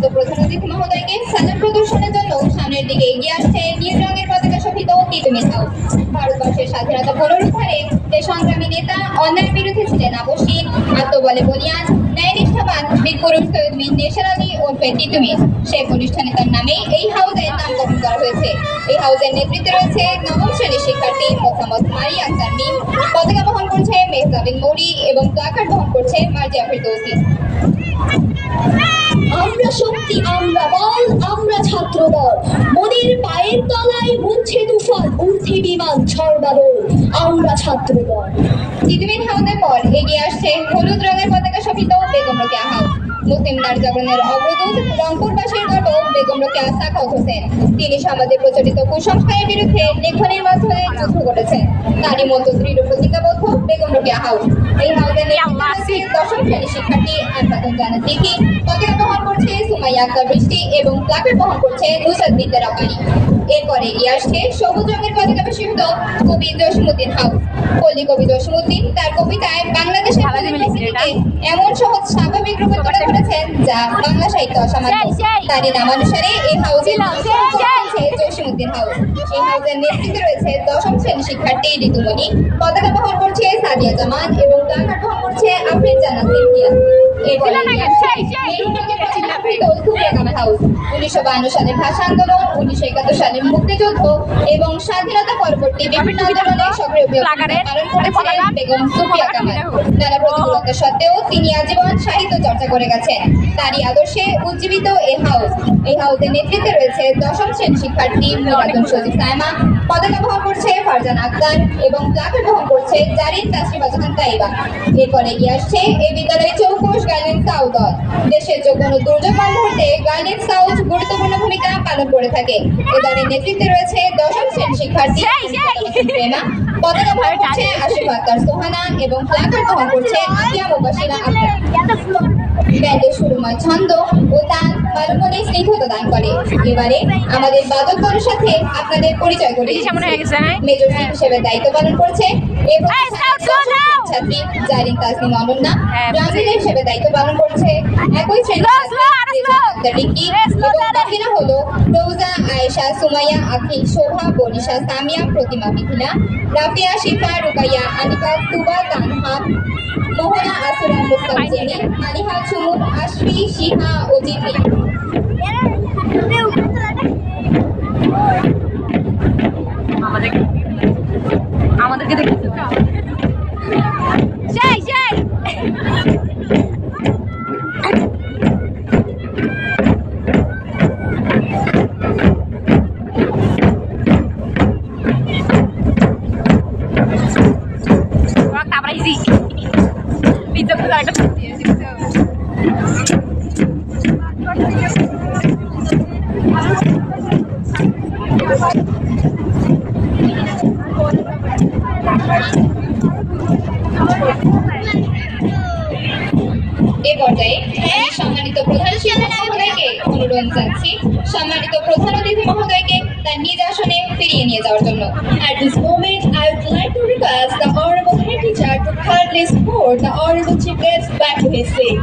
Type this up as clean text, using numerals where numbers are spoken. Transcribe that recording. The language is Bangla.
সম্মানিত প্রধান অতিথি মহোদয়কে সালাম প্রদর্শনের জন্য সামনের দিকে এগিয়ে আসছে নীল রঙের পতাকা শোভিত তিতুমির হাউস। ভারতবর্ষের স্বাধীনতা পুনরুদ্ধারে দেশ সংগ্রামী নেতা, অন্যায়ের বিরুদ্ধে ছিলেন আপসহীন, আত্মবলে বলিয়ান, ন্যায়নিষ্ঠাবান বীরপুরুষ শহীদ মীর নেশার আলী ওরফে তিতুমির। সেই কনিষ্ঠ নেতার নামে এই হাউসের নামকরণ করা হয়েছে। এই হাউসের নেতৃত্বে রয়েছে নবম শ্রেণীর শিক্ষার্থী মোহাম্মদ মারি আক্তার মিম। পতাকা বহন করছে মেহজাবিন মৌরি এবং প্লাকার্ড বহন করছে মার্জিয়া ফেরদৌসী। আমরা শক্তি, আমরা বল, আমরা ছাত্র দল। মোদির পায়ের তলায় মুছে তুফান, উঠে বিমান ঝড় বাদল। আমরা ছাত্র দল। তিতুমির হাউসের পর এগিয়ে আসছে হলুদ রঙের পতাকা শোভিত বেগম রোকেয়া হাউস। মুসলিম নারী জাগরণের অগ্রদূত, রংপুরবাসীর গর্ব বেগম রোকেয়া সাখাওয়াত হোসেন। তিনি সমাজে প্রচলিত কুসংস্কারের বিরুদ্ধে লেখনের মাধ্যমে যুদ্ধ করেছেন। তারই মতো দৃঢ় প্রতিজ্ঞাবদ্ধ বেগম রোকেয়া হাউস। এই হাউসের নেতৃত্বে দশম শ্রেণীর শিক্ষার্থী আনফাতুন জান্নাত তিথি। পতাকা বহন করছে সুমাইয়া আক্তার বৃষ্টি এবং প্লাকার্ড বহন করছে নুসরাত বিনতে রব্বানী। এরপরে এগিয়ে আসছে সবুজ রঙের পতাকা শোভিত কবি জসিমউদ্দিন হাউস। পল্লী কবি জসিমউদ্দিন তার কবিতায় বাংলাদেশের পরিস্থিতিকে এমন সহজ স্বাভাবিক রূপে তুলে ধরেছেন যা বাংলা সাহিত্য অসামান্য। তারই নামানুসারে এই হাউসের জসিমউদ্দিন হাউস। এই হাউসের নেতৃত্বে রয়েছে দশম শ্রেণীর শিক্ষার্থী ঋতুমণি। পতাকা বহন করছে সাদিয়া জামান এবং প্লাকার্ড বহন করছে আফরিন জান্নাত ইমতিয়াজ। এরপরে হাউস 1952 সালের ভাষা আন্দোলন, 1971 সালের মুক্তিযুদ্ধ এবং স্বাধীনতা পরবর্তী বিভিন্ন আন্দোলনে সক্রিয় ভূমিকা পালন করেছিলেন বেগম সুফিয়া কামাল। নানা প্রতিকূলতা সত্ত্বেও তিনি আজীবন সাহিত্য চর্চা করে গেছেন। তারই আদর্শে উজ্জীবিত এই হাউস। এই হাউসের নেতৃত্বে রয়েছে দশম শ্রেণীর শিক্ষার্থী মিরাতুন সজিব সায়মা। পতাকা বহন করছে ফারজান আক্তার এবং প্লাকার্ড বহন করছে জারিন তাসরিফা জাহান তাইবা। এরপরে এগিয়ে আসছে এই বিদ্যালয়ের চৌকস গার্ডেন স্কাউট দল। দেশের যে কোনো দুর্যোগ মুহূর্তে গার্ডেন স্কাউট গুরুত্বপূর্ণ ভূমিকা পালন করে থাকে। এ দলের নেতৃত্বে রয়েছে দশম শ্রেণীর শিক্ষার্থী প্রেমা। পতাকা বহন করছে আশিফ আক্তার সোহানা এবং প্লাকার্ড বহন করছে আতিয়া মুবাশিরা আক্তার। ব্যান্ডের সুরময় ছন্দ ও তান মানবমনে স্নিগ্ধতা দান করে। এবারে আমাদের বাদক দলের সাথে আপনাদের পরিচয় করে মেজর সিং হিসেবে দায়িত্ব পালন করছে এবং ছাত্রী জারিন তাসনিম অনন্যা। ব্রাজিল হিসেবে দায়িত্ব পালন করছে একই শ্রেণীর রিকি এবং বাকিরা হলো রোজা, আয়েশা, সুমাইয়া, আখি, শোভা, বনিশা, সামিয়া, প্রতিমা, মিথিলা, রাফিয়া, শিফা, রুকাইয়া, আনিকা, তুবা, তানহা, মোহনা, আসুরা, মুস্তাফিনী, আলিহা, চুমুন, আশফি, শিহা ও জিন্নি। আমাদেরকে দেখতে যাই যাই আমরা ইজি পিজ্জা তো একটা এ পর্যায়ে সম্মানিত প্রধান শিক্ষক মহোদয়কে অনুরোধ জানাচ্ছি সম্মানিত প্রধান অতিথি মহোদয়কে তার নিজ আসনে ফিরিয়ে নিয়ে যাওয়ার জন্য। At this moment, I would like to request the Honorable Head Teacher to kindly escort the Honorable Chief Guest back to his seat.